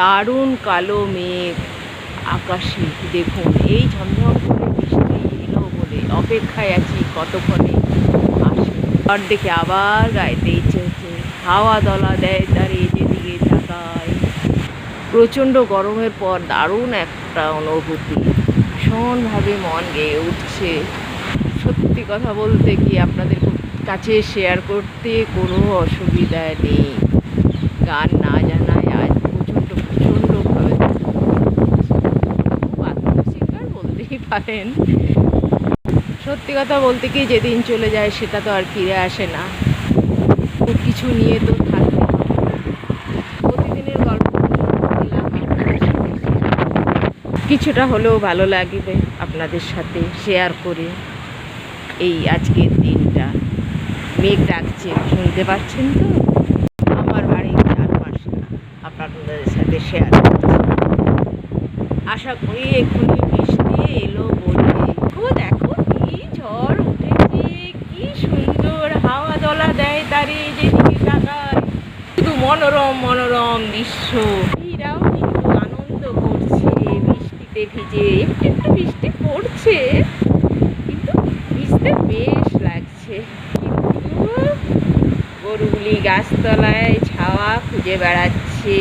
দারুণ কালো মেঘ আকাশে। দেখুন এই ঝমঝম করে বৃষ্টি এলো বলে অপেক্ষায় আছি কতক্ষণে আসে। আর দেখে আবার গাইতে ইচ্ছে হচ্ছে, হাওয়া দলা দেয় দাঁড়িয়ে যেদিকে তাকায়। প্রচণ্ড গরমের পর দারুণ একটা অনুভূতি, ভীষণভাবে মন গেয়ে উঠছে। সত্যি কথা বলতে কি আপনাদের কাছে শেয়ার করতে কোনো অসুবিধা নেই। গান না জানায় আজ প্রচণ্ডভাবে আত্মস্বীকার বলতেই পারেন। সত্যি কথা বলতে কি যেদিন চলে যায় সেটা তো আর ফিরে আসে না। কিছু নিয়ে তো থাকবে। প্রতিদিনের গল্প কিছুটা হলেও ভালো লাগবে আপনাদের সাথে শেয়ার করে। এই আজকের দিনটা মেঘ ডাকছে, শুনতে পাচ্ছেন তো? আমার বাড়ির চারপাশে আপনাদের সাথে শেয়ার করছি। আশা করি এক্ষুনি বৃষ্টি এলো বলে। দেখো কি ঝড় উঠেছে, কি সুন্দর হাওয়া দলা দেয় দাঁড়িয়ে যেদিকে তাকায়। শুধু মনোরম মনোরম দৃশ্য। এরাও কিন্তু আনন্দ করছে বৃষ্টিতে ভিজে। একটু একটু বৃষ্টি পড়ছে কিন্তু ভিজতে বেশ লাগছে। কিন্তু গরুগুলি গাছতলায় ছাওয়া খুঁজে বেড়াচ্ছে,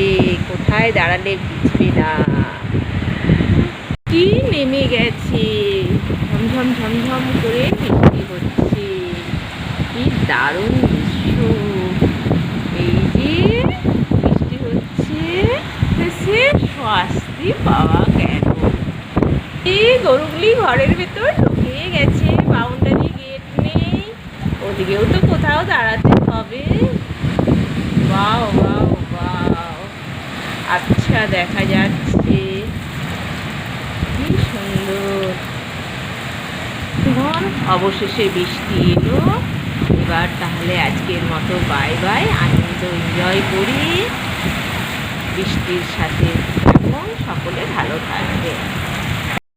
কোথায় দাঁড়ালে ভিজবে না। কি নেমে গেছে, ঝমঝম ঝমঝম করে বৃষ্টি হচ্ছে। কি দারুণ দৃশ্য। এই যে বৃষ্টি হচ্ছে, সে শাস্তি পাওয়া গেল। এই গরুগুলি ঘরের ভেতর ঢুকে গেছে, বাউন্ডারি গেট নেই, ওদিকেও তো কোথাও দাঁড়াতে হবে। বাও বাও বাও, আচ্ছা দেখা যাচ্ছে, কি সুন্দর। অবশেষে বৃষ্টি এলো। এবার তাহলে আজকের মতো বাই বাই। আনন্দ এনজয় করি বৃষ্টির সাথে। এখন সকলে ভালো থাকবে।